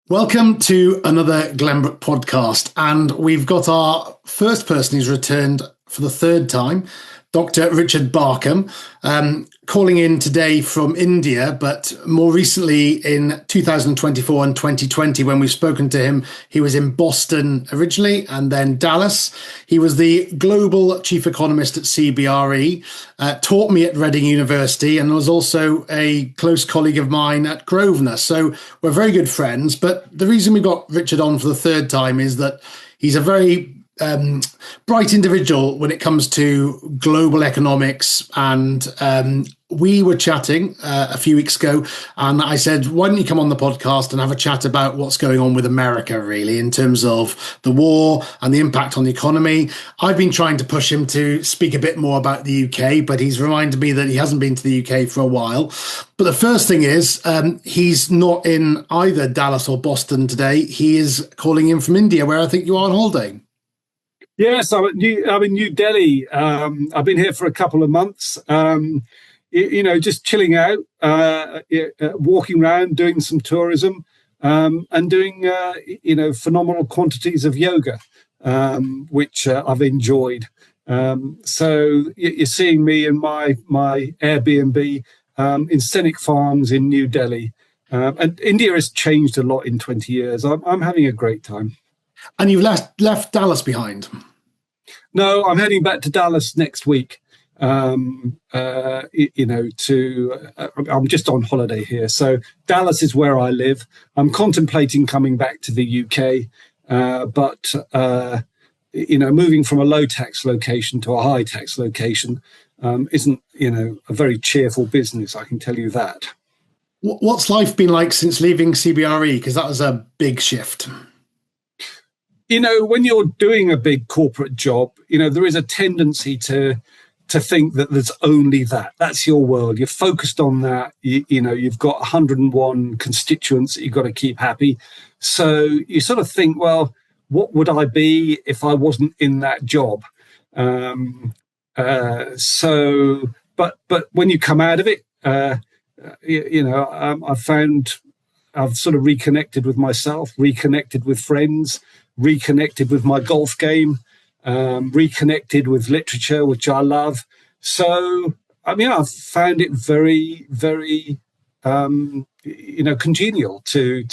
Welcome to another Glenbrook Podcast, and we've got our first person who's returned for the third time, Dr. Richard Barkham, calling in today from India, but more recently in 2024 and 2020, when we've spoken to him, he was in Boston originally and then Dallas. He was the Global Chief Economist at CBRE, taught me at Reading University, and was also a close colleague of mine at Grosvenor. So we're very good friends. But the reason we got Richard on for the third time is that he's a very bright individual when it comes to global economics, and we were chatting a few weeks ago, and I said, why don't you come on the podcast and have a chat about what's going on with America, really, in terms of the war and the impact on the economy. I've been trying to push him to speak a bit more about the UK, but he's reminded me that he hasn't been to the UK for a while. But the first thing is, he's not in either Dallas or Boston today. He is calling in from India, where I think you are on holiday. Yes, I'm in New Delhi. I've been here for a couple of months, just chilling out, walking around, doing some tourism, and doing, phenomenal quantities of yoga, which I've enjoyed. So you're seeing me in my Airbnb in scenic farms in New Delhi. And India has changed a lot in 20 years. I'm having a great time. And you've left Dallas behind? No, I'm heading back to Dallas next week. I'm just on holiday here. So Dallas is where I live. I'm contemplating coming back to the UK, but moving from a low tax location to a high tax location isn't, a very cheerful business. I can tell you that. What's life been like since leaving CBRE? Because that was a big shift. When you're doing a big corporate job, there is a tendency to think that there's only that. That's your world. You're focused on that. You've got 101 constituents that you've got to keep happy. So you sort of think, well, what would I be if I wasn't in that job? But when you come out of it, I've found I've sort of reconnected with myself, reconnected with friends, reconnected with my golf game, reconnected with literature, which I love. So, I've found it very, very, congenial to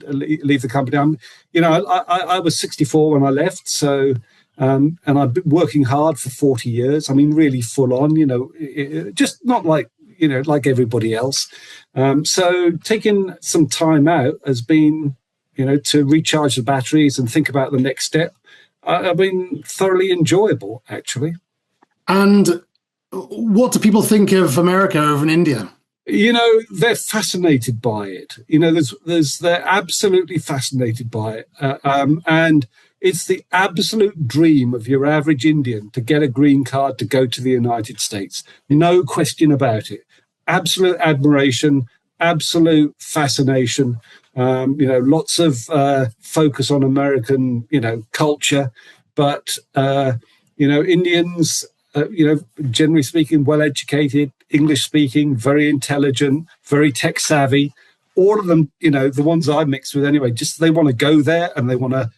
leave the company. I was 64 when I left. So, and I've been working hard for 40 years. Really full on, just not like everybody else. So taking some time out has been, to recharge the batteries and think about the next step. I've been thoroughly enjoyable, actually. And what do people think of America over in India? They're fascinated by it. They're absolutely fascinated by it. And it's the absolute dream of your average Indian to get a green card to go to the United States. No question about it. Absolute admiration, absolute fascination. Lots of focus on American, culture, but Indians, generally speaking, well-educated, English-speaking, very intelligent, very tech-savvy. All of them, the ones I mix with anyway, just they want to go there and they want to,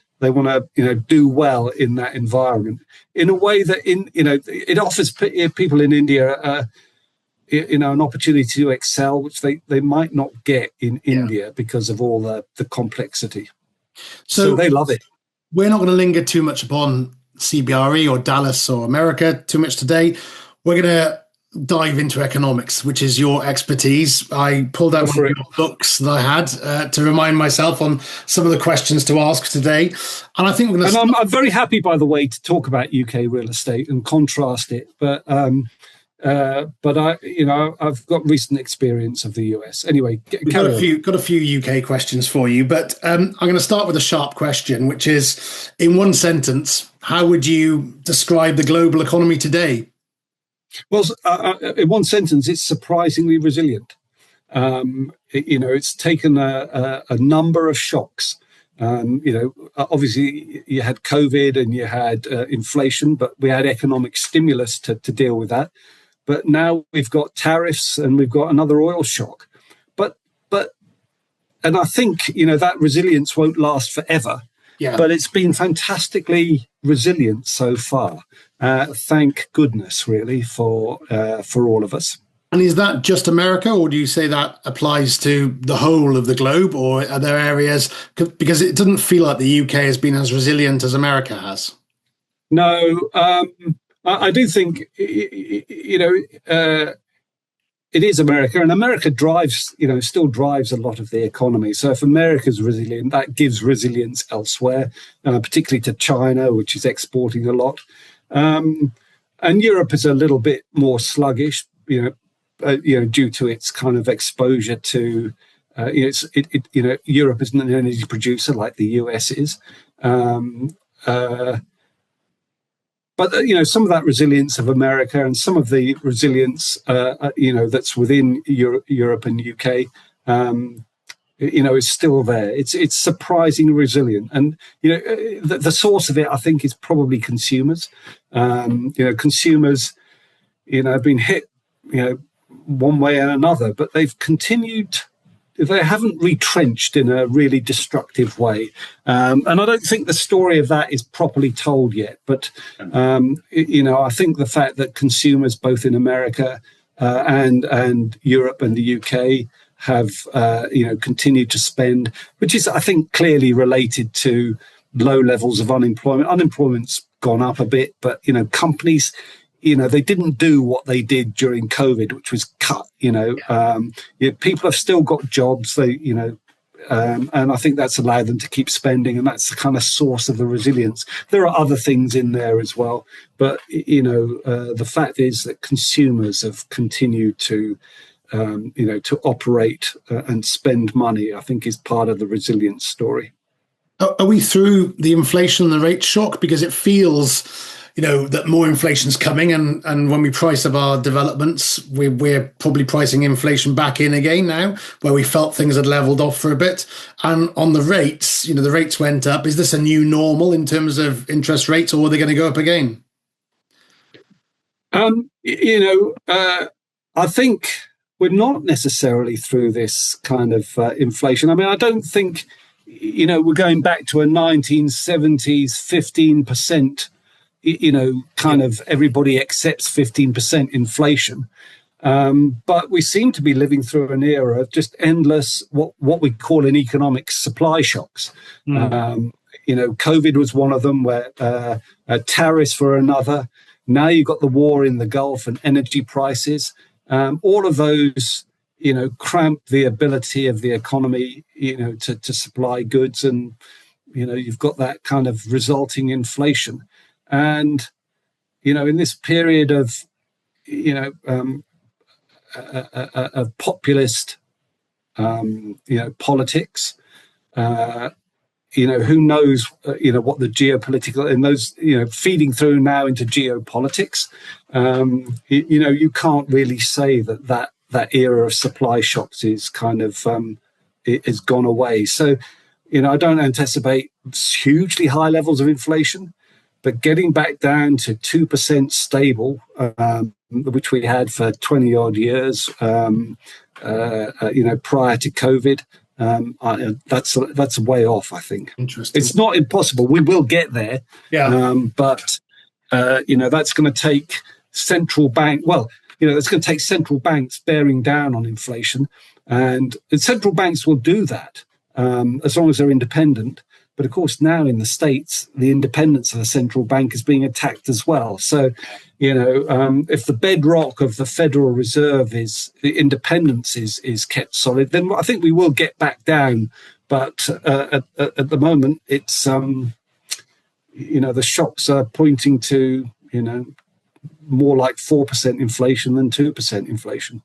do well in that environment in a way that it offers people in India. An opportunity to excel, which they might not get in India because of all the complexity. So they love it. We're not going to linger too much upon CBRE or Dallas or America too much today. We're going to dive into economics, which is your expertise. I pulled out one of your books that I had to remind myself on some of the questions to ask today. And I think we're going to... And I'm very happy, by the way, to talk about UK real estate and contrast it. But I've got recent experience of the US. Anyway, got a few UK questions for you, but I'm going to start with a sharp question, which is, in one sentence, how would you describe the global economy today? Well, in one sentence, it's surprisingly resilient. It's taken a number of shocks. Obviously you had COVID and you had inflation, but we had economic stimulus to deal with that. But now we've got tariffs and we've got another oil shock. But I think, that resilience won't last forever. Yeah. But it's been fantastically resilient so far. Thank goodness, really, for all of us. And is that just America, or do you say that applies to the whole of the globe, or are there areas, because it doesn't feel like the UK has been as resilient as America has? No, I do think, it is America, and America drives, still drives a lot of the economy. So if America's resilient, that gives resilience elsewhere, particularly to China, which is exporting a lot. And Europe is a little bit more sluggish, due to its kind of exposure to, Europe isn't an energy producer like the US is. But, some of that resilience of America and some of the resilience, that's within Europe and UK, is still there. It's surprisingly resilient. And, the source of it, I think, is probably consumers. Consumers, have been hit, one way and another, but they've continued. They haven't retrenched in a really destructive way. And I don't think the story of that is properly told yet. But, I think the fact that consumers both in America and Europe and the UK have, continued to spend, which is, I think, clearly related to low levels of unemployment. Unemployment's gone up a bit, but, companies, they didn't do what they did during COVID, which was cut, people have still got jobs, and I think that's allowed them to keep spending, and that's the kind of source of the resilience. There are other things in there as well, but, the fact is that consumers have continued to, to operate and spend money, I think is part of the resilience story. Are we through the inflation and the rate shock? Because it feels, that more inflation's coming, and when we price up our developments, we're probably pricing inflation back in again now, where we felt things had leveled off for a bit. And on the rates, the rates went up. Is this a new normal in terms of interest rates, or are they going to go up again? I think we're not necessarily through this kind of inflation. I mean, I don't think, we're going back to a 1970s 15%, kind of everybody accepts 15% inflation. But we seem to be living through an era of just endless, what we call in economics, supply shocks. COVID was one of them, where tariffs were another. Now you've got the war in the Gulf and energy prices. All of those, cramp the ability of the economy, to supply goods. And, you've got that kind of resulting inflation. And, in this period of, a populist, politics, who knows, what the geopolitical and those, feeding through now into geopolitics, you can't really say that era of supply shocks is kind of, is gone away. So, I don't anticipate hugely high levels of inflation, but getting back down to 2% stable, which we had for 20 odd years, prior to COVID, that's way off, I think. Interesting. It's not impossible. We will get there. Yeah. But that's going to take central bank. Well, it's going to take central banks bearing down on inflation, and central banks will do that as long as they're independent. But of course, now in the States, the independence of the central bank is being attacked as well. So, if the bedrock of the Federal Reserve is the independence is kept solid, then I think we will get back down. But at the moment, it's the shocks are pointing to more like 4% inflation than 2% inflation.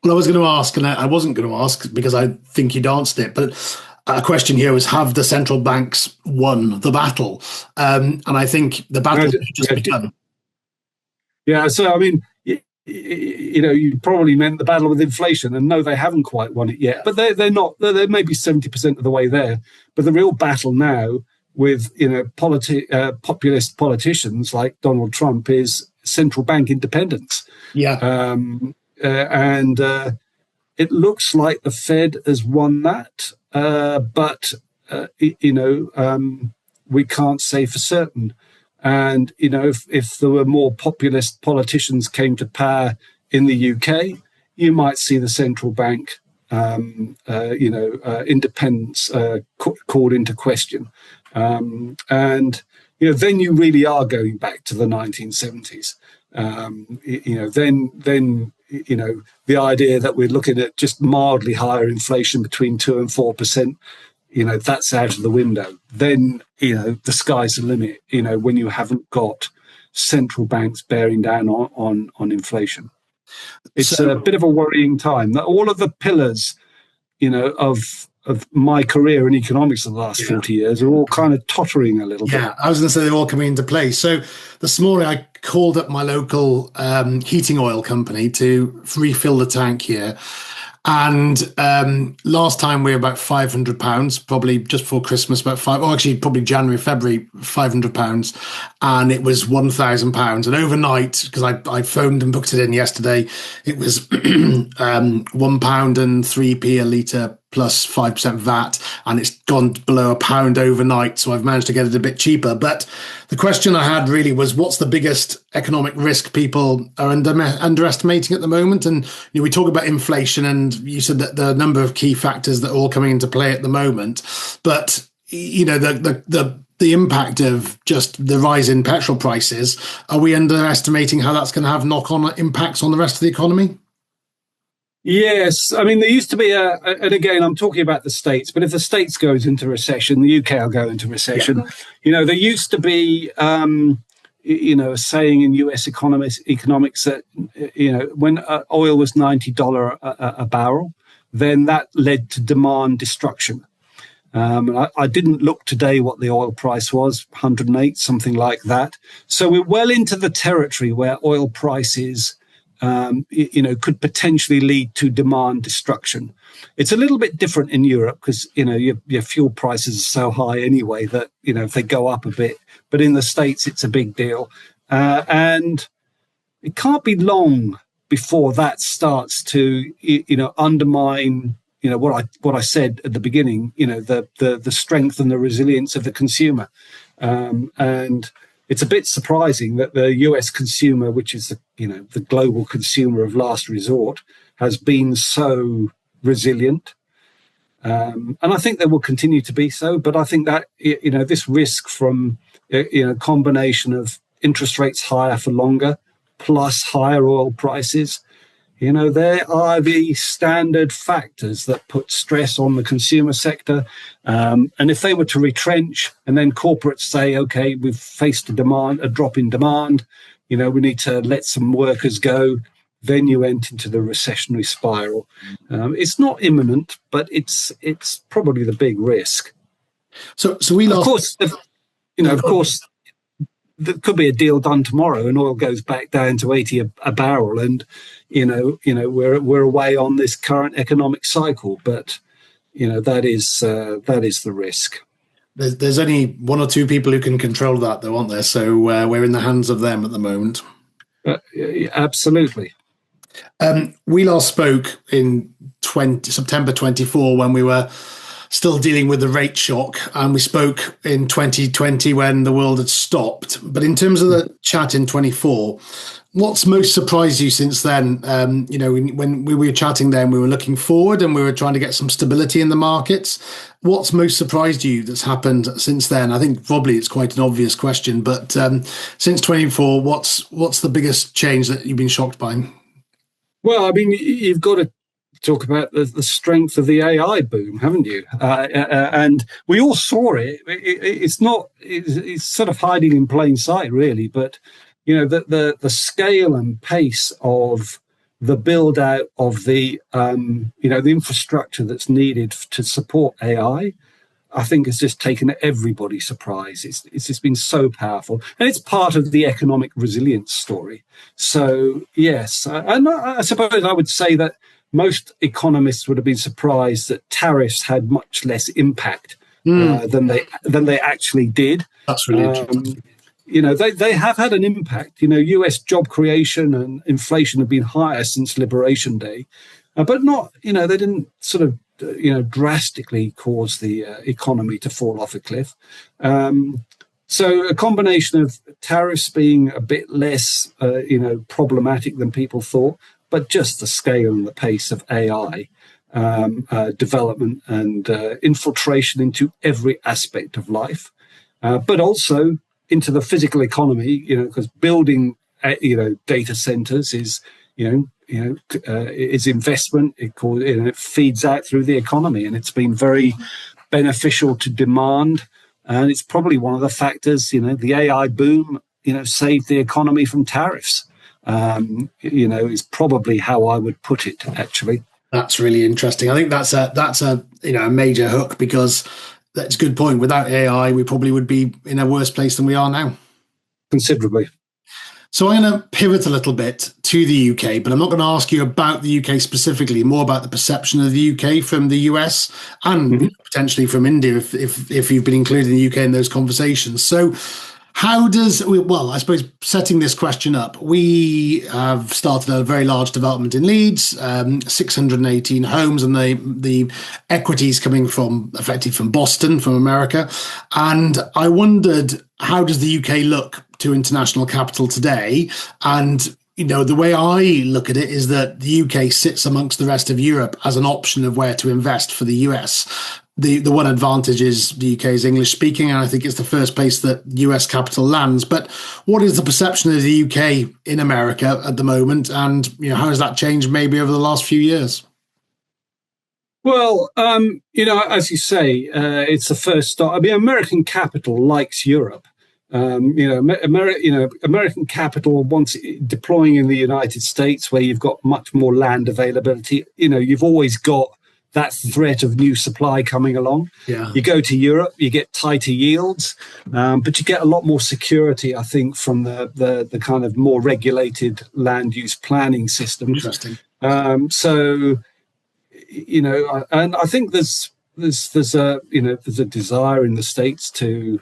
Well, I was going to ask, and I wasn't going to ask because I think you'd answered it, but a question here was, have the central banks won the battle? And I think the battle has just begun. Yeah, so I mean, you probably meant the battle with inflation, and no, they haven't quite won it yet. But they're not. They're maybe 70% of the way there. But the real battle now with populist politicians like Donald Trump is central bank independence. Yeah, it looks like the Fed has won that, but we can't say for certain. And if there were more populist politicians came to power in the UK, you might see the central bank independence called into question. And then you really are going back to the 1970s. Then the idea that we're looking at just mildly higher inflation between 2 and 4%, that's out of the window. Then, the sky's the limit, when you haven't got central banks bearing down on inflation. It's a bit of a worrying time. That all of the pillars, of my career in economics in the last 40 years are all kind of tottering a little bit. Yeah, I was going to say they're all coming into place. So this morning I called up my local heating oil company to refill the tank here. And last time we were about £500, probably just before Christmas, probably January, February, £500. And it was £1,000. And overnight, because I phoned and booked it in yesterday, it was £1 and 3p a litre plus 5% VAT, and it's gone below £1 overnight. So I've managed to get it a bit cheaper. But the question I had really was, what's the biggest economic risk people are underestimating at the moment? And we talk about inflation, and you said that there are a number of key factors that are all coming into play at the moment. But the impact of just the rise in petrol prices, are we underestimating how that's going to have knock-on impacts on the rest of the economy? Yes. I mean, there used to be and again, I'm talking about the States, but if the States goes into recession, the UK will go into recession. Yeah. There used to be, a saying in US economics that, when oil was $90 a barrel, then that led to demand destruction. I didn't look today what the oil price was, 108, something like that. So we're well into the territory where oil prices could potentially lead to demand destruction. It's a little bit different in Europe because, your fuel prices are so high anyway that, if they go up a bit, but in the States, it's a big deal. And it can't be long before that starts to, undermine, what I said at the beginning, the strength and the resilience of the consumer. And it's a bit surprising that the US consumer, which is the global consumer of last resort, has been so resilient. And I think they will continue to be so. But I think that, this risk from, combination of interest rates higher for longer plus higher oil prices, there are the standard factors that put stress on the consumer sector. And if they were to retrench and then corporates say, OK, we've faced a drop in demand, we need to let some workers go, then you enter into the recessionary spiral. It's not imminent, but it's probably the big risk. So we lost. Of course, there could be a deal done tomorrow and oil goes back down to 80 a barrel, and we're away on this current economic cycle. But that is the risk. There's only one or two people who can control that, though, aren't there? So we're in the hands of them at the moment. Absolutely. We last spoke in September 24 when we were still dealing with the rate shock, and we spoke in 2020 when the world had stopped. But in terms of the chat in 24, what's most surprised you since then? When we were chatting then, we were looking forward and we were trying to get some stability in the markets. What's most surprised you that's happened since then? I think probably it's quite an obvious question, but since 24, what's the biggest change that you've been shocked by? Well, I mean, you've got to talk about the strength of the AI boom, haven't you? And we all saw it. It's sort of hiding in plain sight, really. But the scale and pace of the build out of the the infrastructure that's needed to support AI, I think has just taken everybody surprise. It's just been so powerful, and it's part of the economic resilience story. So yes, and I suppose I would say that most economists would have been surprised that tariffs had much less impact than they actually did. That's really interesting. They have had an impact. US job creation and inflation have been higher since Liberation Day. but not, they didn't sort of, drastically cause the economy to fall off a cliff. So a combination of tariffs being a bit less, problematic than people thought, but just the scale and the pace of AI development and infiltration into every aspect of life, but also into the physical economy, because building, data centers is, is investment. It feeds out through the economy, and it's been very beneficial to demand. And it's probably one of the factors, the AI boom, saved the economy from tariffs, is probably how I would put it, actually. That's really interesting. I think that's a major hook, because that's a good point. Without AI, we probably would be in a worse place than we are now. Considerably. So I'm going to pivot a little bit to the UK, but I'm not going to ask you about the UK specifically, more about the perception of the UK from the US and potentially from India, if you've been included in the UK in those conversations. So how does, I suppose setting this question up, we have started a very large development in Leeds, 618 homes, and the equities coming effectively from Boston, from America. And I wondered, how does the UK look to international capital today? And the way I look at it is that the UK sits amongst the rest of Europe as an option of where to invest for the US. The one advantage is the UK is English speaking, and I think it's the first place that US capital lands. But what is the perception of the UK in America at the moment, and how has that changed maybe over the last few years? Well, as you say, it's the first start. I mean, American capital likes Europe. American capital, once deploying in the United States, where you've got much more land availability, you've always got that threat of new supply coming along. Yeah. You go to Europe, you get tighter yields, but you get a lot more security, I think, from the kind of more regulated land use planning systems. Interesting. And I think there's a desire in the States to,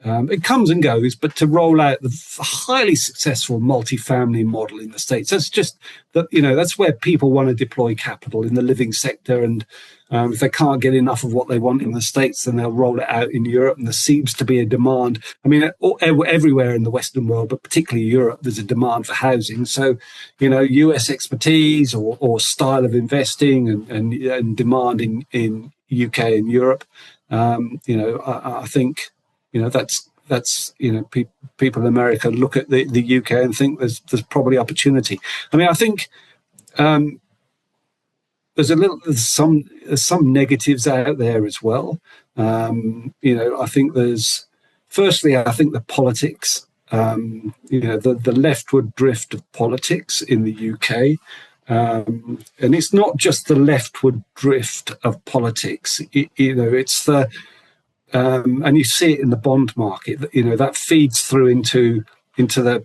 it comes and goes, but to roll out the highly successful multifamily model in the States. That's just that, that's where people want to deploy capital in the living sector. And if they can't get enough of what they want in the States, then they'll roll it out in Europe. And there seems to be a demand. I mean, everywhere in the Western world, but particularly Europe, there's a demand for housing. So, US expertise or style of investing and demand in UK and Europe, I think, that's people in America look at the UK and think there's probably opportunity. I mean, I think there's some negatives out there as well. I think firstly, I think the politics, the leftward drift of politics in the UK. And it's not just the leftward drift of politics. It's the and you see it in the bond market. That feeds through into the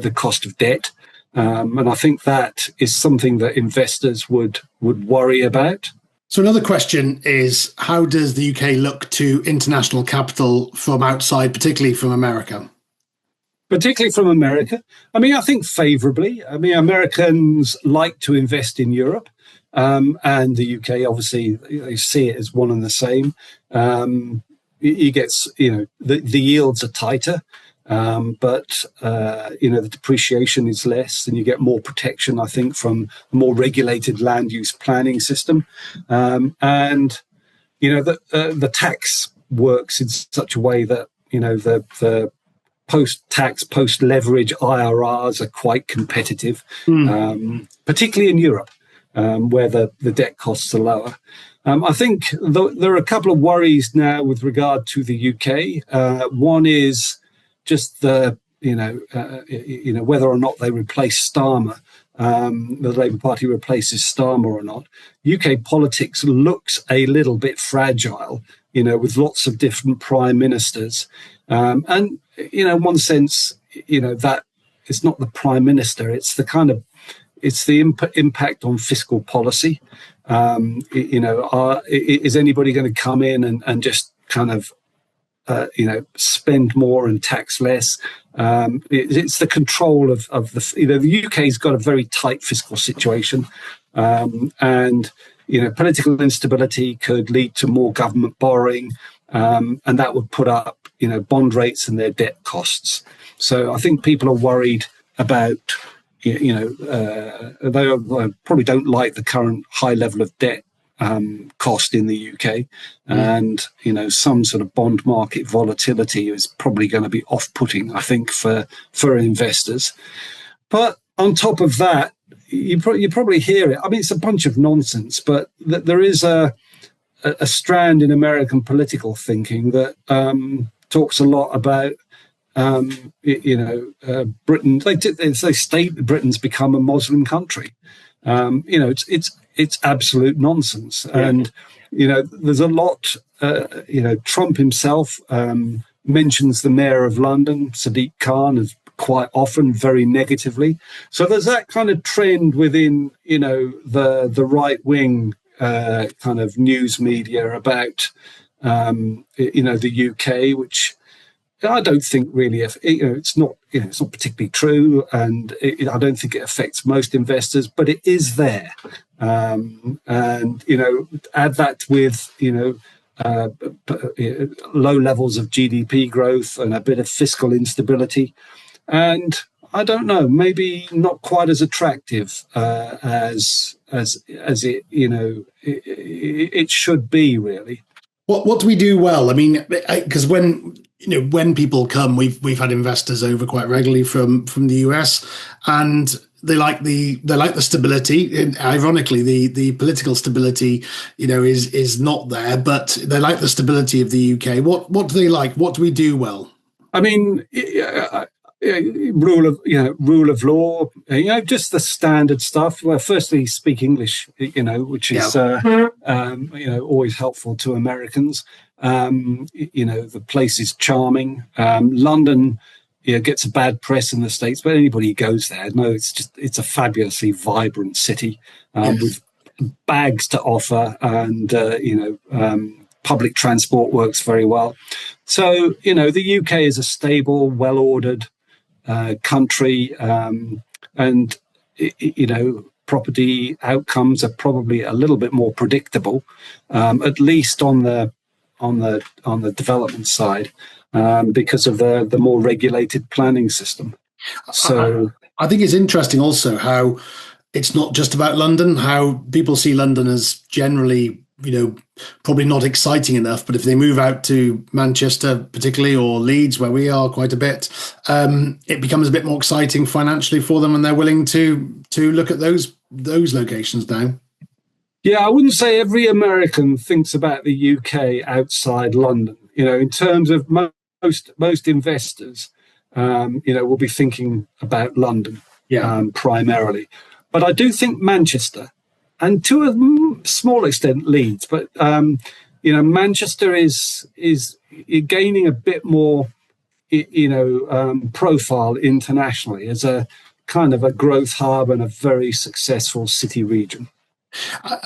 the cost of debt, and I think that is something that investors would worry about. So another question is, how does the UK look to international capital from outside, particularly from America? Particularly from America, I mean, I think favourably. I mean, Americans like to invest in Europe. And the UK, obviously, they see it as one and the same. You get, the yields are tighter, but the depreciation is less, and you get more protection, I think, from a more regulated land use planning system. The tax works in such a way that the post-tax, post-leverage IRRs are quite competitive, particularly in Europe. Where the debt costs are lower. I think there are a couple of worries now with regard to the UK. One is just whether or not they replace Starmer, the Labour Party replaces Starmer or not. UK politics looks a little bit fragile, with lots of different prime ministers. And, in one sense, that it's not the prime minister, it's the impact on fiscal policy. Is anybody going to come in and just kind of spend more and tax less. It's the control of the UK's got a very tight fiscal situation, and political instability could lead to more government borrowing, and that would put up bond rates and their debt costs. So I think people are worried about they probably don't like the current high level of debt cost in the UK, and some sort of bond market volatility is probably going to be off-putting, I think, for investors. But on top of that, you probably hear it. I mean, it's a bunch of nonsense, but there is a strand in American political thinking that talks a lot about Britain. They state that Britain's become a Muslim country. It's absolute nonsense. Yeah. And, there's a lot, Trump himself mentions the mayor of London, Sadiq Khan, as quite often very negatively. So there's that kind of trend within, the right wing kind of news media about, the UK, which I don't think really, it's not particularly true, and I don't think it affects most investors, but it is there. And add that with low levels of GDP growth and a bit of fiscal instability, and I don't know, maybe not quite as attractive as it it should be, really. What do we do well? I mean, because when people come, we've had investors over quite regularly from the US, and they like the stability. And ironically, the political stability, is not there, but they like the stability of the UK. What do they like? What do we do well? I mean, rule of law, just the standard stuff. Well, firstly, speak English, which is always helpful to Americans. The place is charming. London, gets a bad press in the States, but anybody who goes there knows it's a fabulously vibrant city with bags to offer, and public transport works very well. So the UK is a stable, well-ordered country, and property outcomes are probably a little bit more predictable, at least on the development side, because of the more regulated planning system. So I think it's interesting also how it's not just about London, how people see London as generally, probably not exciting enough. But if they move out to Manchester, particularly, or Leeds, where we are quite a bit, it becomes a bit more exciting financially for them, and they're willing to look at those locations now. Yeah, I wouldn't say every American thinks about the UK outside London. In terms of most investors, will be thinking about London primarily. But I do think Manchester, and to a small extent Leeds, but Manchester is gaining a bit more profile internationally as a kind of a growth hub and a very successful city region.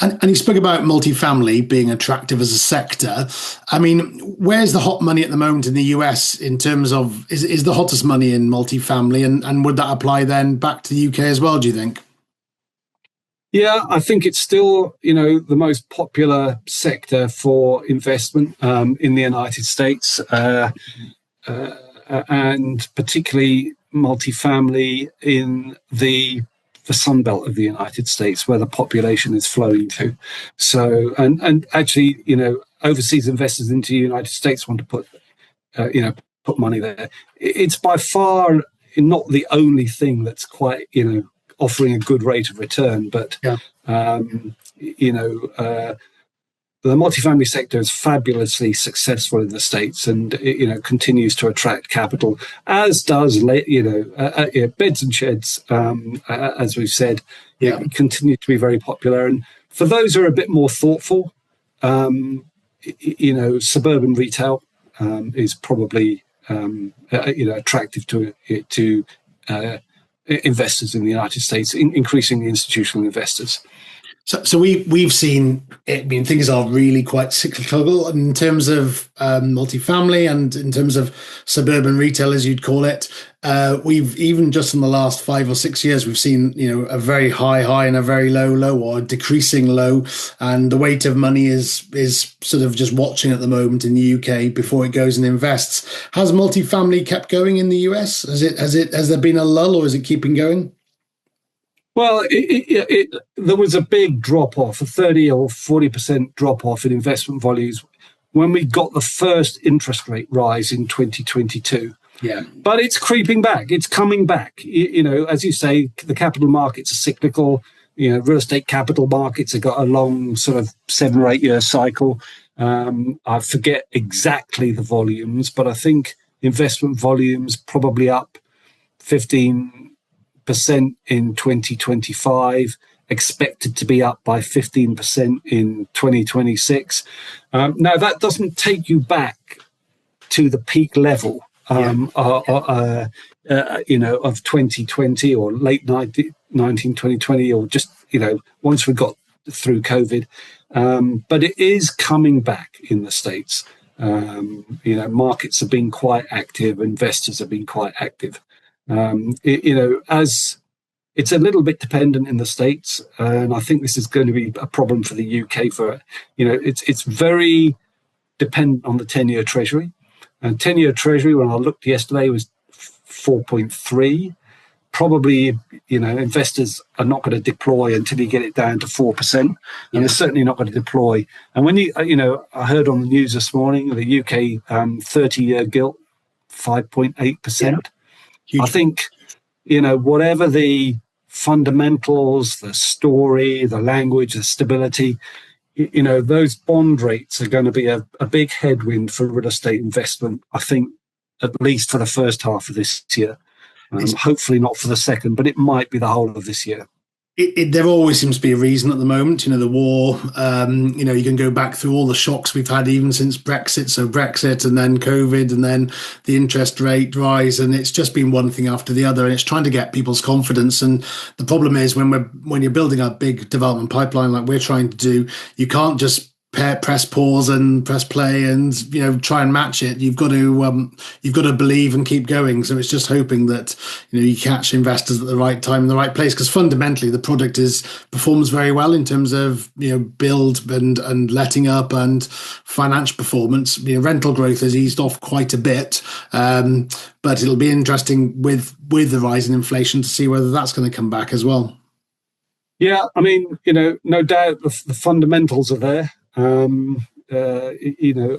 And you spoke about multifamily being attractive as a sector. I mean, where's the hot money at the moment in the US in terms of, is the hottest money in multifamily, and would that apply then back to the UK as well, do you think? Yeah, I think it's still, the most popular sector for investment in the United States, and particularly multifamily in the Sunbelt of the United States, where the population is flowing to. So, and actually, overseas investors into the United States want to put money there. It's by far not the only thing that's quite, offering a good rate of return, but the multifamily sector is fabulously successful in the States, and it continues to attract capital, as does beds and sheds, as we've said. Continue to be very popular, and for those who are a bit more thoughtful, suburban retail is probably attractive to investors in the United States, increasingly institutional investors. So we've seen it. I mean, things are really quite cyclical in terms of multifamily and in terms of suburban retail, as you'd call it. We've even just in the last 5 or 6 years, we've seen a very high and a very low, or a decreasing low, and the weight of money is sort of just watching at the moment in the UK before it goes and invests. Has multifamily kept going in the US? Has there been a lull, or is it keeping going? Well, there was a big drop-off, a 30 or 40% drop-off in investment volumes when we got the first interest rate rise in 2022. Yeah. But it's creeping back. It's coming back. As you say, the capital markets are cyclical. Real estate capital markets have got a long sort of 7 or 8 year cycle. I forget exactly the volumes, but I think investment volumes probably up 15% in 2025, expected to be up by 15% in 2026. Now, that doesn't take you back to the peak level of 2020 or late 2020, or just, once we got through COVID. But it is coming back in the States. Markets have been quite active, investors have been quite active. As it's a little bit dependent in the States, and I think this is going to be a problem for the UK. It's very dependent on the 10-year Treasury, and 10-year Treasury, when I looked yesterday, was 4.3. Probably, investors are not going to deploy until you get it down to 4%, and they're certainly not going to deploy. And when I heard on the news this morning, the UK 30-year gilt 5.8%. I think, whatever the fundamentals, the story, the language, the stability, those bond rates are going to be a big headwind for real estate investment, I think, at least for the first half of this year. Hopefully not for the second, but it might be the whole of this year. There always seems to be a reason at the moment. The war, you can go back through all the shocks we've had even since Brexit. So Brexit, and then COVID, and then the interest rate rise. And it's just been one thing after the other. And it's trying to get people's confidence. And the problem is when you're building a big development pipeline like we're trying to do, you can't just press pause and press play and try and match it. You've got to believe and keep going. So it's just hoping that you catch investors at the right time in the right place, because fundamentally the product performs very well in terms of build and letting up and financial performance. Rental growth has eased off quite a bit, but it'll be interesting with the rise in inflation to see whether that's going to come back as well. Yeah, I mean, no doubt the fundamentals are there.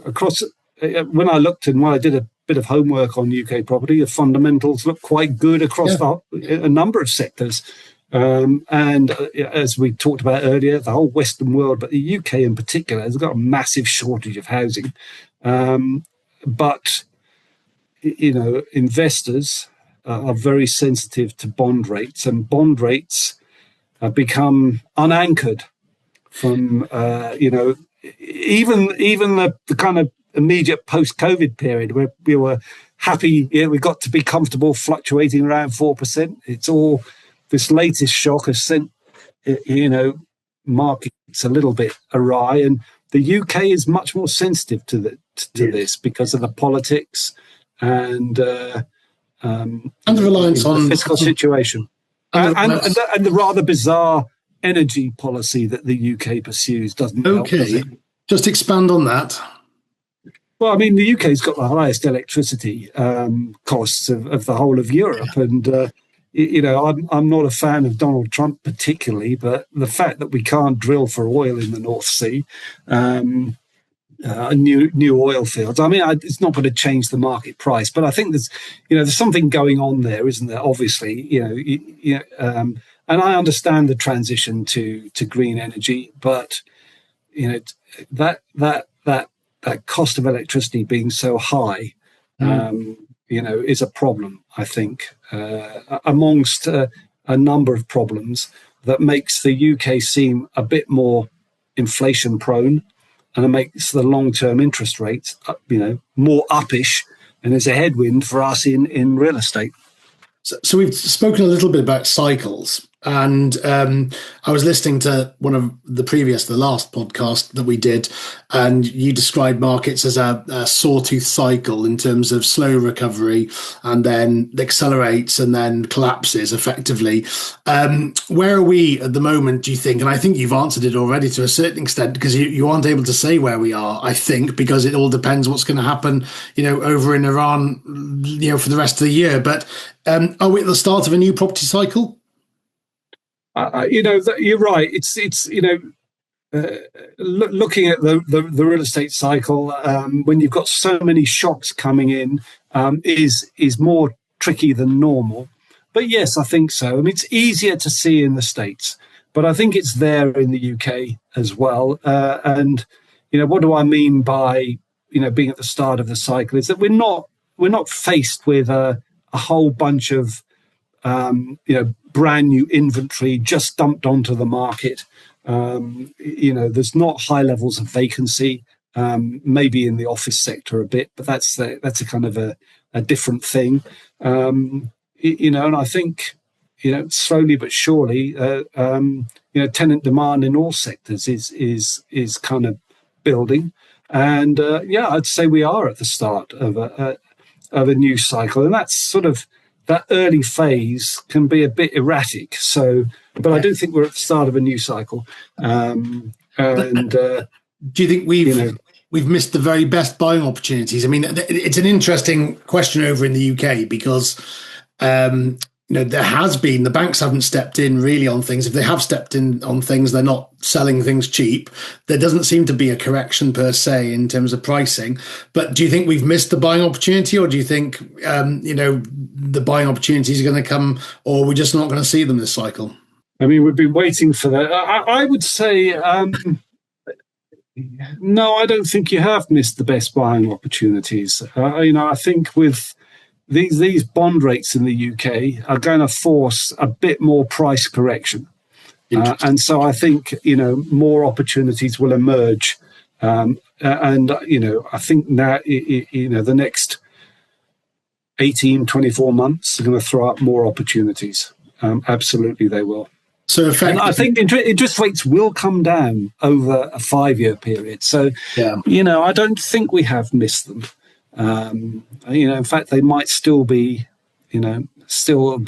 Across when I looked and when I did a bit of homework on UK property, the fundamentals look quite good across a number of sectors. And as we talked about earlier, the whole Western world, but the UK in particular, has got a massive shortage of housing. But investors are very sensitive to bond rates, and bond rates become unanchored from even the kind of immediate post-COVID period where we were happy. We got to be comfortable fluctuating around 4%. It's all this latest shock has sent markets a little bit awry, and the UK is much more sensitive to this because of the politics and the reliance on the fiscal situation. And the rather bizarre energy policy that the UK pursues doesn't help, does it? Just expand on that. Well, I mean, the UK's got the highest electricity costs of the whole of Europe. And, I'm not a fan of Donald Trump particularly, but the fact that we can't drill for oil in the North Sea, new oil fields, I mean, it's not going to change the market price. But I think there's something going on there, isn't there? Obviously, and I understand the transition to green energy, but that cost of electricity being so high, is a problem, I think, amongst a number of problems that makes the UK seem a bit more inflation prone, and it makes the long-term interest rates, more uppish, and there's a headwind for us in real estate. So we've spoken a little bit about cycles. And I was listening to one of the last podcast that we did, and you described markets as a sawtooth cycle in terms of slow recovery and then accelerates and then collapses effectively. Where are we at the moment, do you think? And I think you've answered it already to a certain extent, because you aren't able to say where we are, I think, because it all depends what's going to happen, over in Iran, for the rest of the year. But are we at the start of a new property cycle? You're right. It's looking at the real estate cycle when you've got so many shocks coming in is more tricky than normal. But yes, I think so. I mean, it's easier to see in the States, but I think it's there in the UK as well. And what do I mean by being at the start of the cycle? Is that we're not faced with a whole bunch of brand new inventory just dumped onto the market. There's not high levels of vacancy, maybe in the office sector a bit, but that's a kind of a different thing. And I think, slowly but surely, tenant demand in all sectors is kind of building. And I'd say we are at the start of a new cycle, and that's sort of, that early phase can be a bit erratic. So, but I do think we're at the start of a new cycle. Do you think we've missed the very best buying opportunities? I mean, it's an interesting question over in the UK because there has been, the banks haven't stepped in really on things. If they have stepped in on things, they're not selling things cheap. There doesn't seem to be a correction per se in terms of pricing. But do you think we've missed the buying opportunity, or do you think, the buying opportunities are going to come, or we're just not going to see them this cycle? I mean, we've been waiting for that. I would say, no, I don't think you have missed the best buying opportunities. I think with these bond rates in the UK are going to force a bit more price correction. And so I think, more opportunities will emerge. I think now, the next 18, 24 months are going to throw up more opportunities. Absolutely, they will. So and I think interest rates will come down over a 5-year period. So, I don't think we have missed them. In fact, they might still be,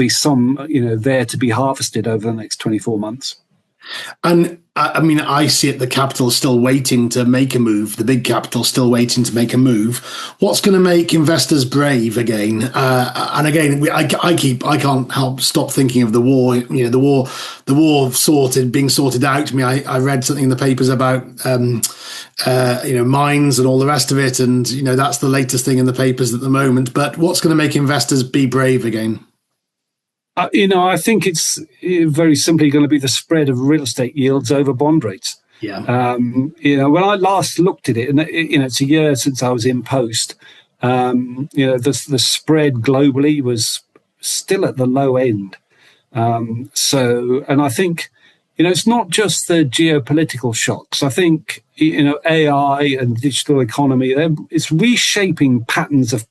some, there to be harvested over the next 24 months. And I mean, I see it, the capital still waiting to make a move, the big capital still waiting to make a move. What's going to make investors brave again? And again, I can't help stop thinking of the war, the war being sorted out. I mean, I read something in the papers about, mines and all the rest of it. And, that's the latest thing in the papers at the moment. But what's going to make investors be brave again? I think it's very simply going to be the spread of real estate yields over bond rates. Yeah. When I last looked at it, and it's a year since I was in post, the spread globally was still at the low end. And I think, it's not just the geopolitical shocks. I think, AI and digital economy, it's reshaping patterns of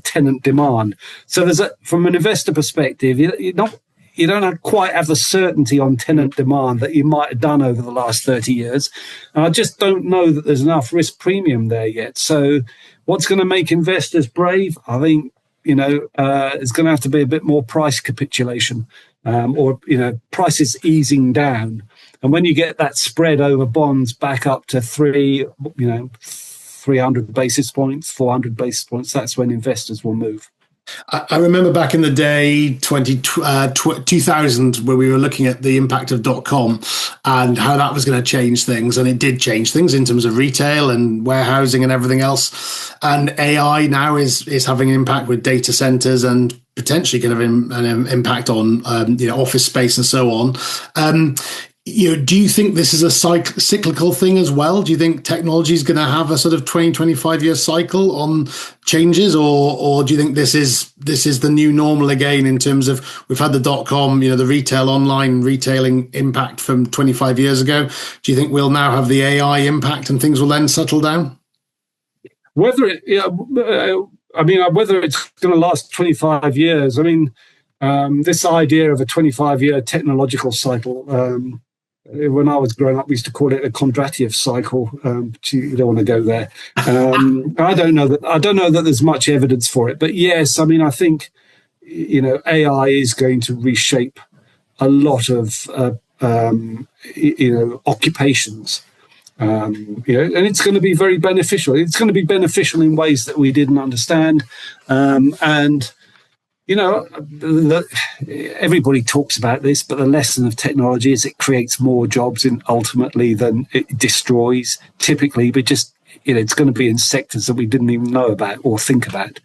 tenant demand. So from an investor perspective, you don't quite have the certainty on tenant demand that you might have done over the last 30 years. And I just don't know that there's enough risk premium there yet. So what's going to make investors brave? I think, it's going to have to be a bit more price capitulation, or prices easing down. And when you get that spread over bonds back up to 300 basis points, 400 basis points, that's when investors will move. I remember back in the day, 2000, where we were looking at the impact of .com and how that was going to change things. And it did change things in terms of retail and warehousing and everything else. And AI now is having an impact with data centers and potentially going to have an impact on office space and so on. Do you think this is a cyclical thing as well? Do you think technology is going to have a sort of 20, 25-year cycle on changes, or do you think this is the new normal again in terms of, we've had the .com, the retail online retailing impact from 25 years ago. Do you think we'll now have the AI impact and things will then settle down? Whether it's going to last 25 years, This idea of a 25-year technological cycle, when I was growing up, we used to call it a Kondratiev cycle. You don't want to go there. I don't know that there's much evidence for it, but yes, I mean, I think, AI is going to reshape a lot of occupations. And it's going to be very beneficial. It's going to be beneficial in ways that we didn't understand, and. Everybody talks about this, but the lesson of technology is it creates more jobs ultimately than it destroys, typically, but just, it's going to be in sectors that we didn't even know about or think about.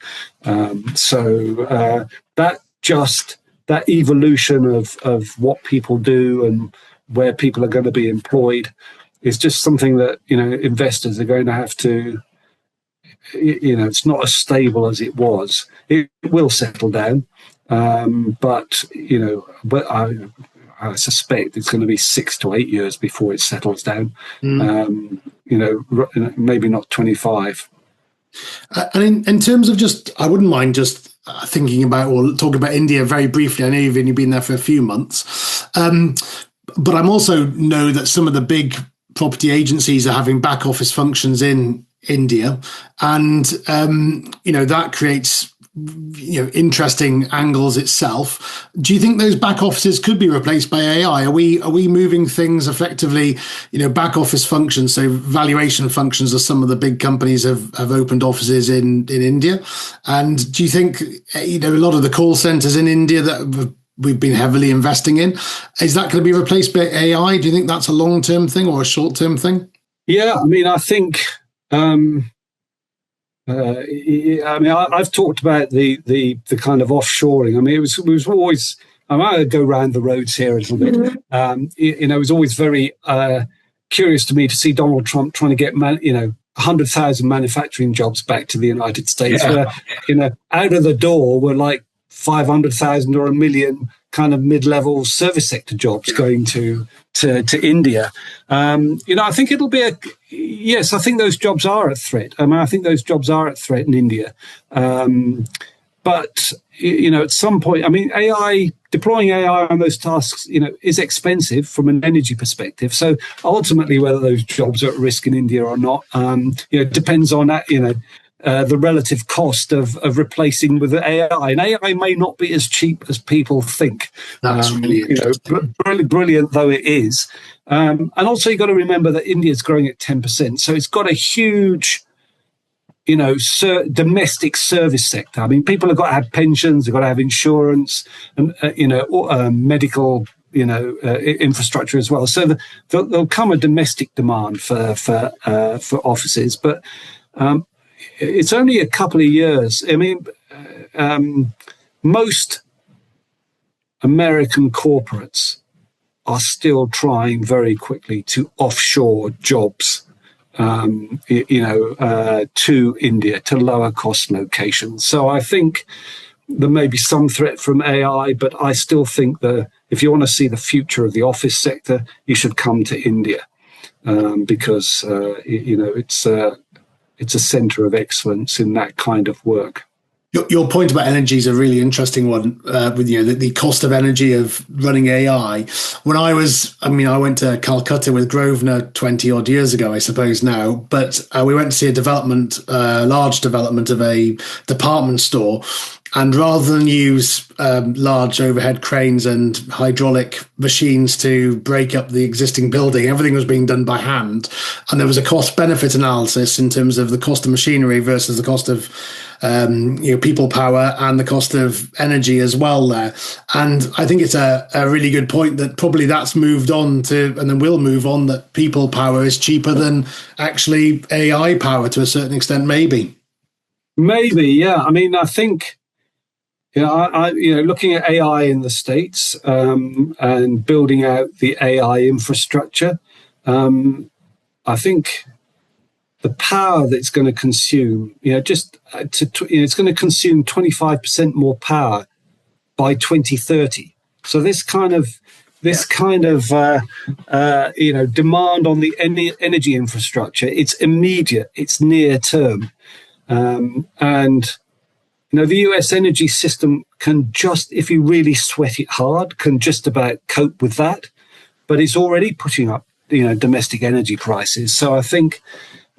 That evolution of what people do and where people are going to be employed is just something that, investors are going to have to, it's not as stable as it was. It will settle down. But I suspect it's going to be 6 to 8 years before it settles down. Maybe not 25. And in terms of I wouldn't mind just thinking about or talking about India very briefly. I know you've only been there for a few months, but I'm also know that some of the big property agencies are having back office functions in India, and that creates interesting angles itself. Do you think those back offices could be replaced by AI? Are we moving things effectively, back office functions, so valuation functions, as some of the big companies have opened offices in India? And do you think a lot of the call centers in India that we've been heavily investing in, is that going to be replaced by AI? Do you think that's a long-term thing or a short-term thing? Yeah, I mean, I think I've talked about the kind of offshoring. I mean, it was always. I might go around the roads here a little bit. It was always very curious to me to see Donald Trump trying to get 100,000 manufacturing jobs back to the United States, where out of the door were like 500,000 or 1 million kind of mid-level service sector jobs going to India. I think it'll be yes, I think those jobs are at threat. I mean, I think those jobs are at threat in India. But, at some point, I mean, deploying AI on those tasks, is expensive from an energy perspective. So ultimately, whether those jobs are at risk in India or not, depends on that, the relative cost of replacing with AI. And AI may not be as cheap as people think. That's really brilliant though it is. And also you've got to remember that India's growing at 10%. So it's got a huge, domestic service sector. I mean, people have got to have pensions, they've got to have insurance and, medical, infrastructure as well. So there'll come a domestic demand for offices, but, it's only a couple of years. I mean, most American corporates are still trying very quickly to offshore jobs, to India, to lower cost locations. So I think there may be some threat from AI, but I still think if you want to see the future of the office sector, you should come to India, because, it's a centre of excellence in that kind of work. Your point about energy is a really interesting one, with the cost of energy of running AI. When I went to Calcutta with Grosvenor 20 odd years ago, I suppose now, but we went to see a large development of a department store. And rather than use large overhead cranes and hydraulic machines to break up the existing building, everything was being done by hand. And there was a cost-benefit analysis in terms of the cost of machinery versus the cost of people power and the cost of energy as well there. And I think it's a really good point that probably that's moved on to, and then will move on, that people power is cheaper than actually AI power to a certain extent, maybe. Maybe, yeah. I mean, I think... looking at AI in the States and building out the AI infrastructure, I think the power that it's going to consume, it's going to consume 25% more power by 2030. So this kind of demand on the energy infrastructure, it's immediate, it's near term, and The US energy system can just, if you really sweat it hard, can just about cope with that. But it's already putting up, domestic energy prices. So I think,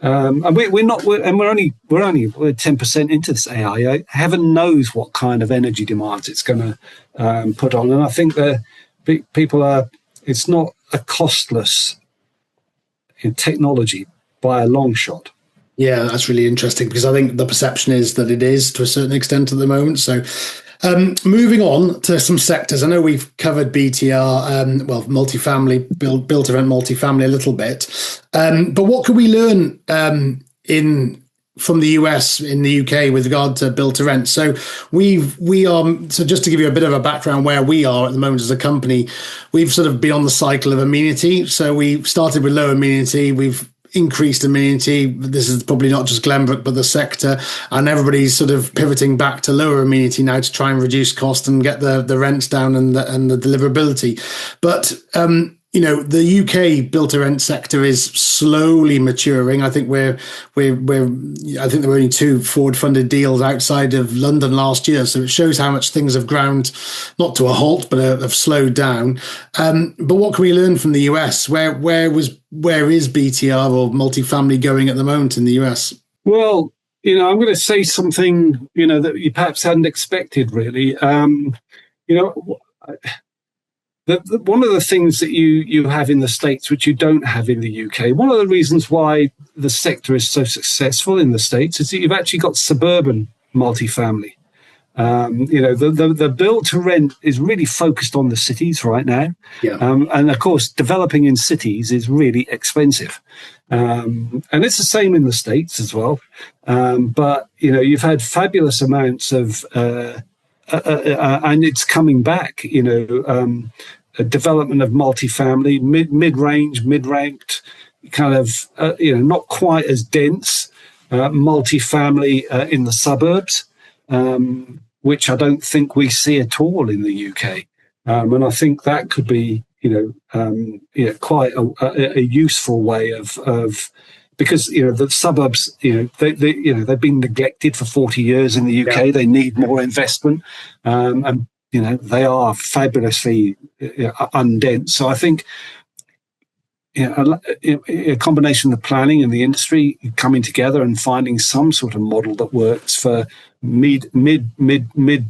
and we're only 10% into this AI. Heaven knows what kind of energy demands it's going to put on. And I think that it's not a costless technology by a long shot. Yeah, that's really interesting, because I think the perception is that it is to a certain extent at the moment. So moving on to some sectors, I know we've covered BTR, multifamily, built to rent multifamily a little bit. But what can we learn from the US in the UK with regard to built to rent? So so just to give you a bit of a background where we are at the moment as a company, we've sort of been on the cycle of amenity. So we started with low amenity, we've increased amenity. This is probably not just Glenbrook, but the sector, and everybody's sort of pivoting back to lower amenity now to try and reduce cost and get the rents down and the deliverability. But the UK built to rent sector is slowly maturing. I think I think there were only 2 forward funded deals outside of London last year. So it shows how much things have ground, not to a halt, but have slowed down. But what can we learn from the US? Where is BTR or multifamily going at the moment in the US? Well, I'm going to say something, that you perhaps hadn't expected, really. One of the things that you have in the States, which you don't have in the UK, one of the reasons why the sector is so successful in the States is that you've actually got suburban multifamily. The build to rent is really focused on the cities right now. Yeah. And of course, developing in cities is really expensive. And it's the same in the States as well. But you've had fabulous amounts of, and it's coming back, a development of multifamily, mid-range, mid-ranked, kind of, not quite as dense, multifamily in the suburbs, which I don't think we see at all in the UK. And I think that could be, quite a useful way of because the suburbs, they've been neglected for 40 years in the UK. Yeah. They need more investment, and they are fabulously undense. So I think a combination of planning and the industry coming together and finding some sort of model that works for mid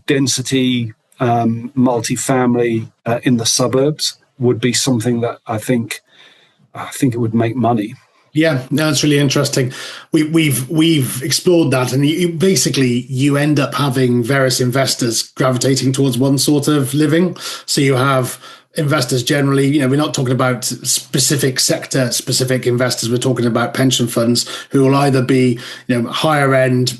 density multifamily in the suburbs would be something that I think it would make money. Yeah, no, it's really interesting. We've explored that, and you end up having various investors gravitating towards one sort of living. So you have investors generally, we're not talking about specific sector specific investors. We're talking about pension funds who will either be, higher end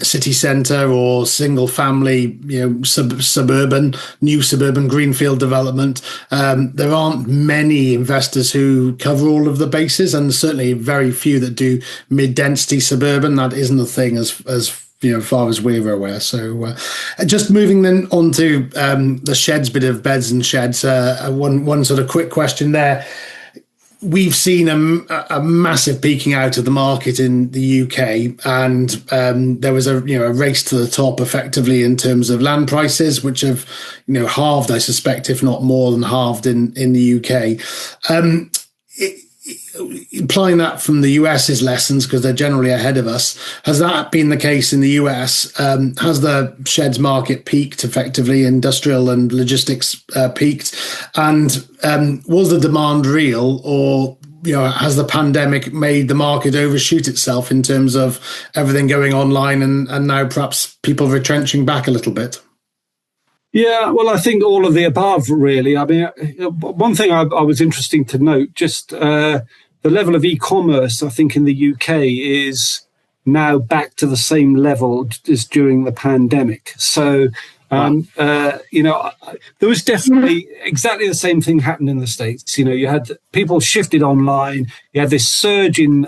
city centre or single family, suburban, new suburban greenfield development. There aren't many investors who cover all of the bases, and certainly very few that do mid density suburban. That isn't a thing as far as we're aware. So just moving then on to the sheds bit of beds and sheds, one sort of quick question there. We've seen a massive peaking out of the market in the UK, and there was a race to the top effectively in terms of land prices, which have halved, I suspect, if not more than halved in the UK. Implying that from the US's lessons, because they're generally ahead of us, has that been the case in the US? Has the sheds market peaked effectively? Industrial and logistics peaked, and was the demand real, or has the pandemic made the market overshoot itself in terms of everything going online and now perhaps people retrenching back a little bit? Yeah, well, I think all of the above, really. I mean, one thing I was interesting to note, just the level of e-commerce, I think, in the UK is now back to the same level as during the pandemic. So, there was definitely exactly the same thing happened in the States. You had people shifted online. You had this surge in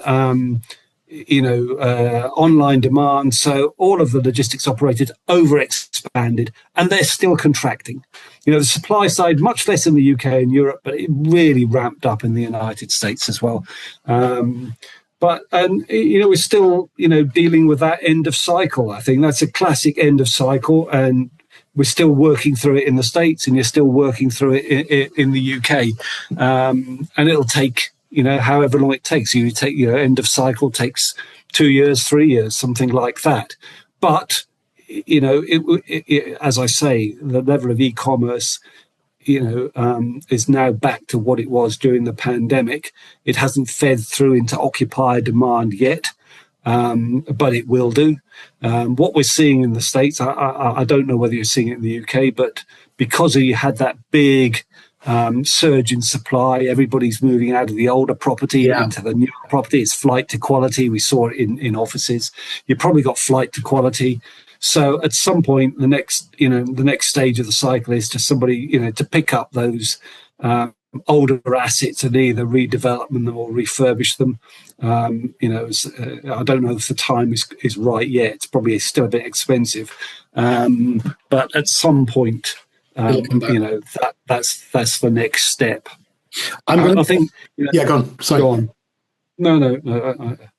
online demand. So all of the logistics operators overexpanded, and they're still contracting. The supply side, much less in the UK and Europe, but it really ramped up in the United States as well. And we're still, dealing with that end of cycle. I think that's a classic end of cycle, and we're still working through it in the States, and you're still working through it in the UK. And it'll take, however long it takes. You take, end of cycle takes 2 years, 3 years, something like that. But, as I say, the level of e-commerce, is now back to what it was during the pandemic. It hasn't fed through into occupier demand yet, but it will do. What we're seeing in the States, I don't know whether you're seeing it in the UK, but because you had that big surge in supply, everybody's moving out of the older property into the newer property. It's flight to quality. We saw it in offices. You probably got flight to quality. So at some point, the next stage of the cycle is to somebody, to pick up those older assets and either redevelop them or refurbish them. I don't know if the time is right yet. It's probably still a bit expensive, but at some point, that's the next step. I think. Go on. Sorry. Go on. No.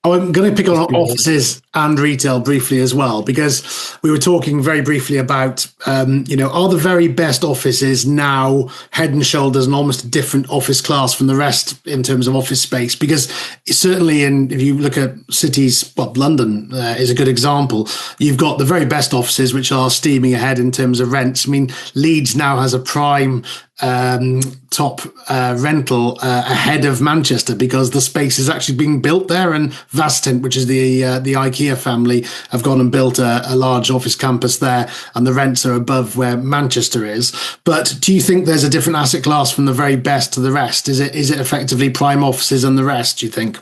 I'm going to pick on offices and retail briefly as well, because we were talking very briefly about, are the very best offices now head and shoulders and almost a different office class from the rest in terms of office space? Because certainly if you look at cities, London is a good example. You've got the very best offices, which are steaming ahead in terms of rents. I mean, Leeds now has a prime top rental ahead of Manchester because the space is actually being built there, and Vastent, which is the IKEA family, have gone and built a large office campus there, and the rents are above where Manchester is. But do you think there's a different asset class from the very best to the rest? Is it effectively prime offices and the rest, do you think?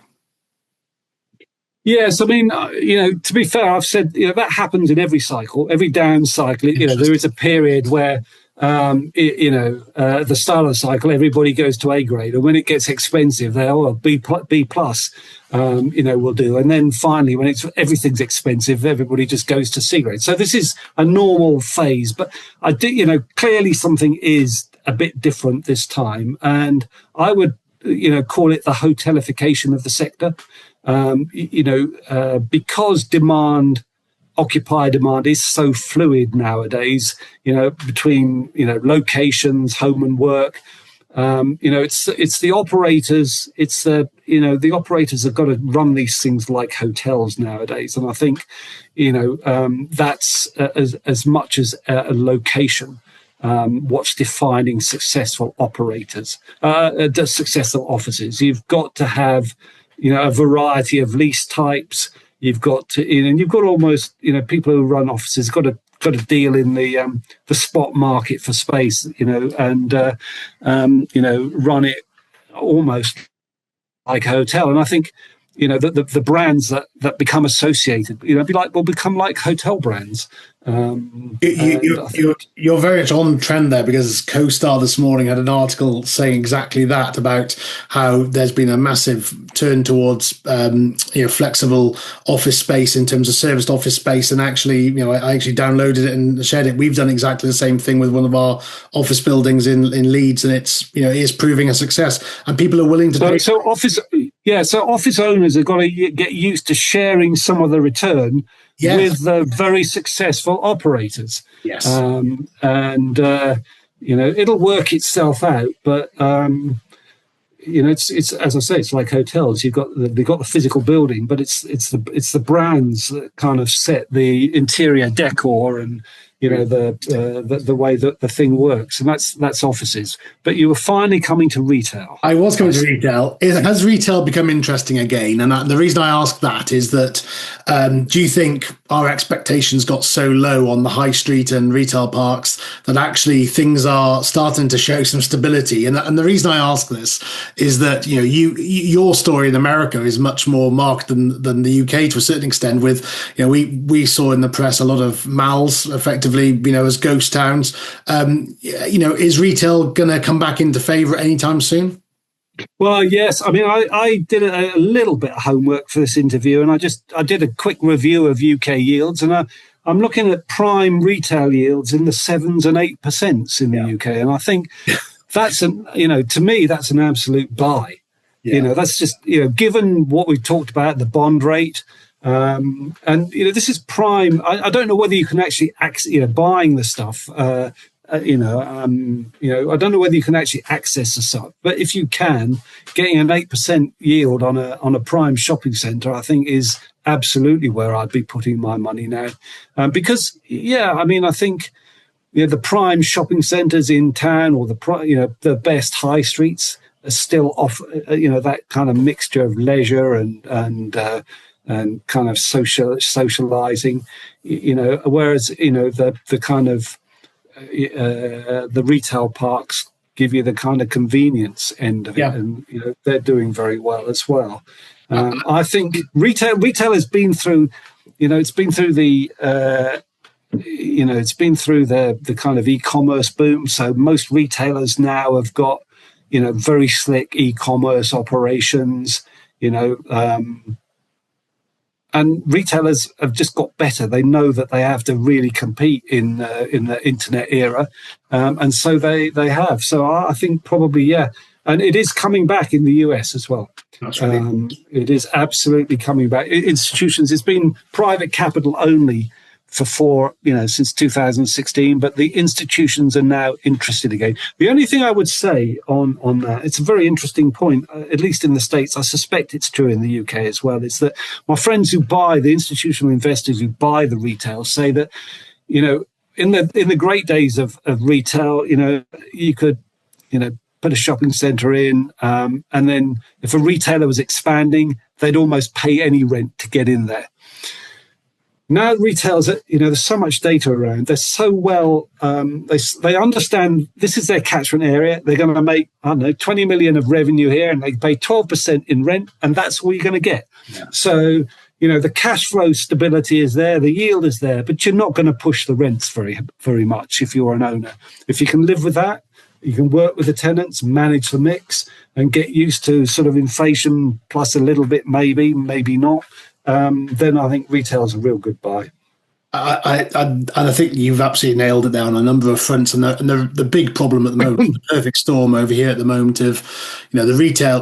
Yes, I mean, to be fair, I've said, that happens in every cycle, every down cycle. There is a period where at the start of the cycle, everybody goes to A grade, and when it gets expensive, B plus, will do. And then finally, when everything's expensive, everybody just goes to C grade. So this is a normal phase, but I do, clearly something is a bit different this time, and I would, call it the hotelification of the sector, because occupier demand is so fluid nowadays, between, locations, home and work. It's the operators. It's the operators have got to run these things like hotels nowadays. And I think, that's as much as a location. What's defining successful operators, successful offices. You've got to have, a variety of lease types. You've got to, and you've got almost, people who run offices got to deal in the spot market for space, and run it almost like a hotel. And I think, the brands that become associated, will become like hotel brands. You're very much on trend there, because CoStar this morning had an article saying exactly that, about how there's been a massive turn towards flexible office space in terms of serviced office space. And actually, I actually downloaded it and shared it. We've done exactly the same thing with one of our office buildings in Leeds, and it is proving a success, and people are willing to so office owners have got to get used to sharing some of the return with the very successful operators. Yes. It'll work itself out, but it's as I say, it's like hotels. They've got the physical building, but it's the brands that kind of set the interior decor and the way that the thing works, and that's offices. But you were finally coming to retail. I was coming to retail. Has retail become interesting again? And the reason I ask that is that do you think our expectations got so low on the high street and retail parks that actually things are starting to show some stability? And the reason I ask this is that your story in America is much more marked than the UK to a certain extent. With we saw in the press a lot of malls effectively, as ghost towns. Is retail going to come back into favour anytime soon? Well, yes. I mean, I did a little bit of homework for this interview, and I did a quick review of UK yields, and I'm looking at prime retail yields in the 7s and 8% in the UK, and I think that's to me that's an absolute buy. That's just, given what we've talked about, the bond rate, and this is prime. I don't know whether you can actually buying the stuff. I don't know whether you can actually access the stuff, but if you can, getting an 8% yield on a prime shopping centre, I think is absolutely where I'd be putting my money now, because I think the prime shopping centres in town, or the best high streets, are still offer that kind of mixture of leisure and kind of socializing, whereas the kind of the retail parks give you the kind of convenience end of it, and they're doing very well as well. I think retail has been through, it's been through the kind of e-commerce boom. So most retailers now have got very slick e-commerce operations, and retailers have just got better. They know that they have to really compete in the internet era, and so they have. So I think probably, and it is coming back in the US as well. That's right. It is absolutely coming back. Institutions, it's been private capital only since 2016, but the institutions are now interested again. The only thing I would say on that, it's a very interesting point, at least in the States, I suspect it's true in the UK as well, is that my friends who buy, the institutional investors who buy the retail, say that, in the great days of retail, you could, put a shopping centre in, and then if a retailer was expanding, they'd almost pay any rent to get in there. Now retailers, there's so much data around. They're so well, they understand this is their catchment area. They're going to make, 20 million of revenue here, and they pay 12% in rent, and that's all you're going to get. Yeah. So, the cash flow stability is there, the yield is there, but you're not going to push the rents very, very much if you're an owner. If you can live with that, you can work with the tenants, manage the mix, and get used to sort of inflation plus a little bit, maybe not. Then I think retail's a real good buy. I think you've absolutely nailed it there on a number of fronts. And the big problem at the moment, the perfect storm over here at the moment of, the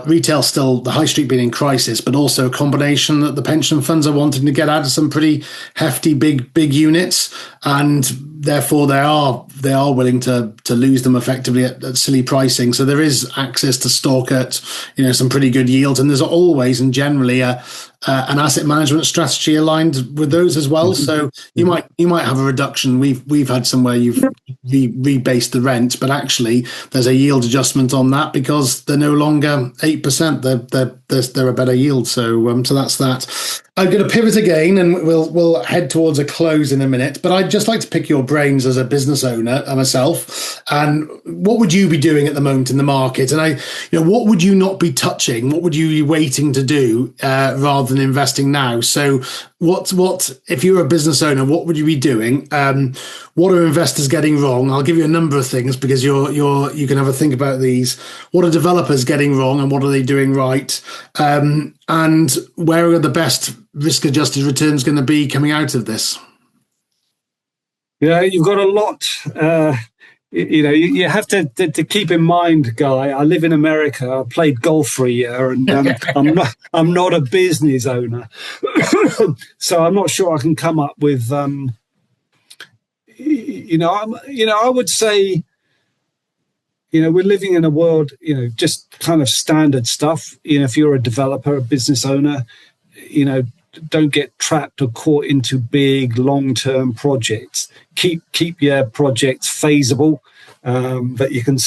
retail still, the high street being in crisis, but also a combination that the pension funds are wanting to get out of some pretty hefty, big units. And therefore they are willing to lose them effectively at silly pricing. So there is access to stock at, some pretty good yields. And there's always and generally an asset management strategy aligned with those as well. So you might have a reduction. We've had somewhere you've rebased the rent, but actually there's a yield adjustment on that because they're no longer 8%. They're a better yield. So that's that. I'm going to pivot again, and we'll head towards a close in a minute. But I'd just like to pick your brains as a business owner myself. And what would you be doing at the moment in the market? And what would you not be touching? What would you be waiting to do rather than investing now? So, what if you're a business owner? What would you be doing? What are investors getting wrong? I'll give you a number of things because you can have a think about these. What are developers getting wrong, and what are they doing right? And where are the best risk-adjusted returns going to be coming out of this? Yeah, you've got a lot. You have to keep in mind, Guy. I live in America. I played golf for a year, and I'm not a business owner, so I'm not sure I can come up with. I would say. We're living in a world, just kind of standard stuff. If you're a developer, a business owner, don't get trapped or caught into big long-term projects. Keep your projects feasible, that you can,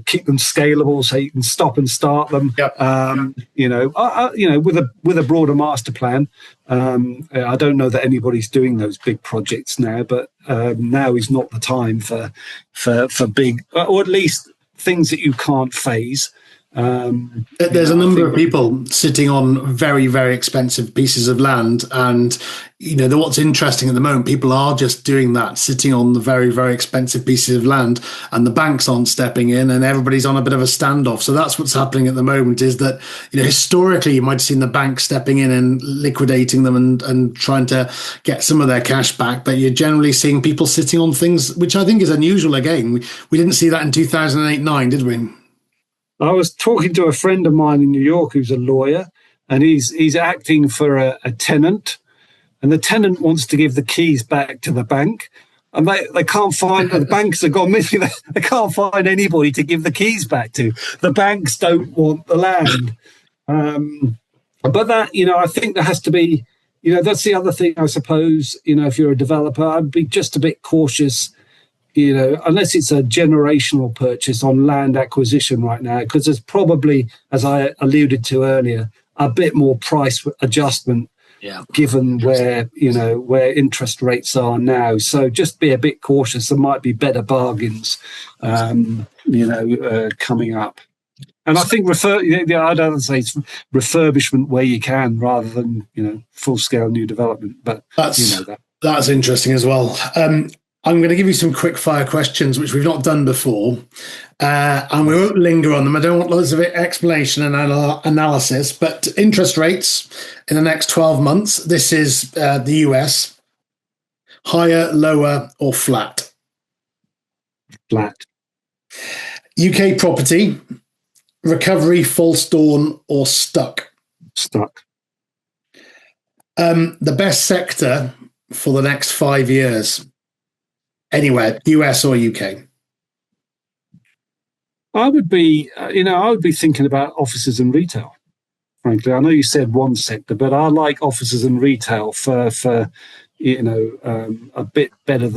keep them scalable so you can stop and start them. Yep. With a broader master plan. I don't know that anybody's doing those big projects now, but now is not the time for big, or at least things that you can't phase. There's a number of people sitting on very, very expensive pieces of land, and what's interesting at the moment, people are just doing that, sitting on the very, very expensive pieces of land, and the banks aren't stepping in, and everybody's on a bit of a standoff. So that's what's happening at the moment, is that historically you might have seen the banks stepping in and liquidating them and trying to get some of their cash back, but you're generally seeing people sitting on things, which I think is unusual. Again, we didn't see that in 2008-9, did we? I was talking to a friend of mine in New York who's a lawyer, and he's acting for a tenant, and the tenant wants to give the keys back to the bank, and they can't find, the banks have gone missing. They can't find anybody to give the keys back to. The banks don't want the land. But that, I think there has to be, that's the other thing, I suppose, if you're a developer, I'd be just a bit cautious, unless it's a generational purchase on land acquisition right now, because there's probably, as I alluded to earlier, a bit more price adjustment given where interest rates are now. So just be a bit cautious. There might be better bargains, coming up. And I think I'd rather say it's refurbishment where you can rather than, full scale new development. But that's interesting as well. I'm going to give you some quick fire questions, which we've not done before, and we won't linger on them. I don't want loads of explanation and analysis, but interest rates in the next 12 months, this is the US, higher, lower, or flat? Flat. UK property, recovery, false dawn, or stuck? Stuck. The best sector for the next 5 years? Anywhere, US or UK? I would be thinking about offices and retail. Frankly, I know you said one sector, but I like offices and retail for a bit better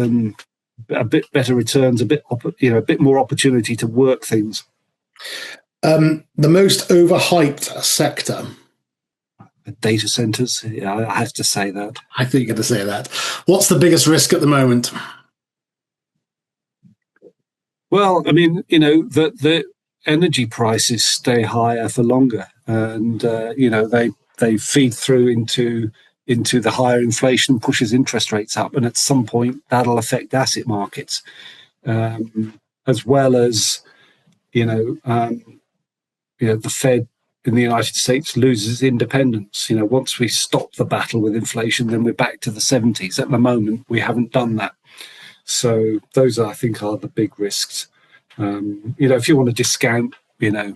returns, a bit more opportunity to work things. The most overhyped sector? Data centers. Yeah, I have to say that. I think you're going to say that. What's the biggest risk at the moment? Well, I mean, the energy prices stay higher for longer, and they feed through into the higher inflation, pushes interest rates up, and at some point that'll affect asset markets, as well as the Fed in the United States loses independence. Once we stop the battle with inflation, then we're back to the 70s. At the moment, we haven't done that. So those, I think, are the big risks. If you want to discount, the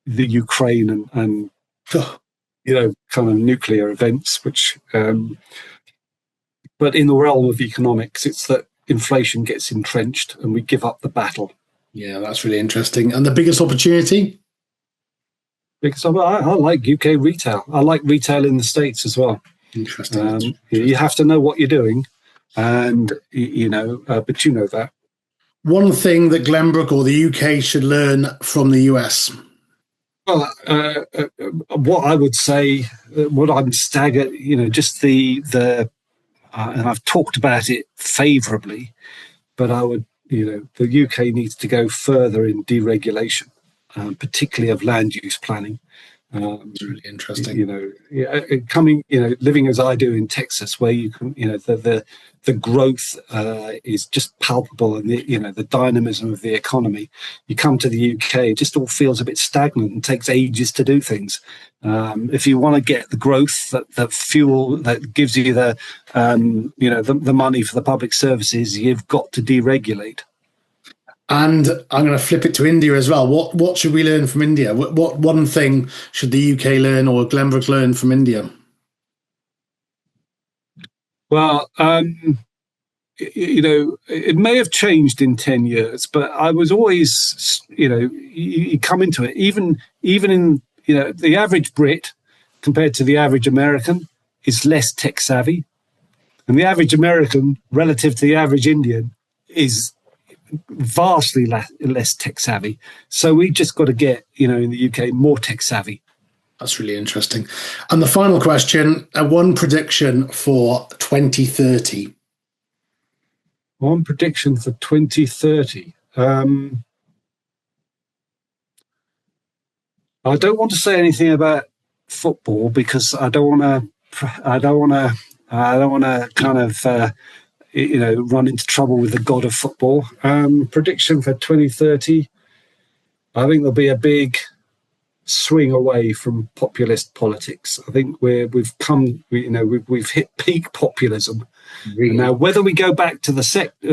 Ukraine and kind of nuclear events, which, but in the realm of economics, it's that inflation gets entrenched and we give up the battle. Yeah, that's really interesting. And the biggest opportunity? Because I like UK retail. I like retail in the States as well. Interesting. You have to know what you're doing. And, but that. One thing that Glenbrook or the UK should learn from the US? Well, what I would say, what I'm staggered, just the and I've talked about it favourably, but I would, the UK needs to go further in deregulation, particularly of land use planning. It's really interesting. Living as I do in Texas, where you can, the growth is just palpable, and the dynamism of the economy. You come to the UK, it just all feels a bit stagnant and takes ages to do things. If you want to get the growth, that fuel that gives you the money for the public services, you've got to deregulate. And I'm going to flip it to India as well. What should we learn from India? What one thing should the UK learn or Glenbrook learn from India? Well, it may have changed in 10 years, but I was always, you come into it, even in, the average Brit compared to the average American is less tech savvy. And the average American relative to the average Indian is vastly less tech savvy. So we just got to get, in the UK, more tech savvy. That's really interesting. And the final question, one prediction for 2030. One prediction for 2030. I don't want to say anything about football because I don't want to kind of run into trouble with the god of football. Prediction for 2030. I think there'll be a big swing away from populist politics. I think we've hit peak populism. Really? Now, whether we go back to the centre,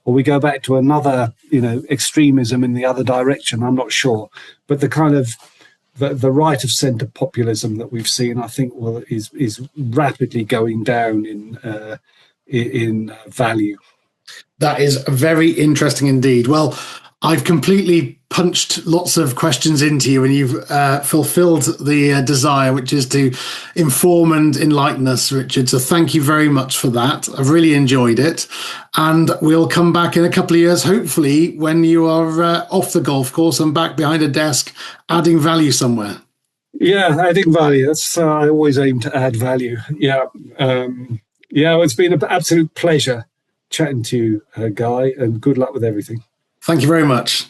or we go back to another, extremism in the other direction, I'm not sure. But the kind of the right of centre populism that we've seen, I think, is rapidly going down in value. That is very interesting indeed. Well, I've completely punched lots of questions into you, and you've fulfilled the desire, which is to inform and enlighten us, Richard. So thank you very much for that. I've really enjoyed it. And we'll come back in a couple of years, hopefully, when you are off the golf course and back behind a desk adding value somewhere. Yeah, adding value. That's I always aim to add value. Yeah. It's been an absolute pleasure chatting to you, Guy, and good luck with everything. Thank you very much.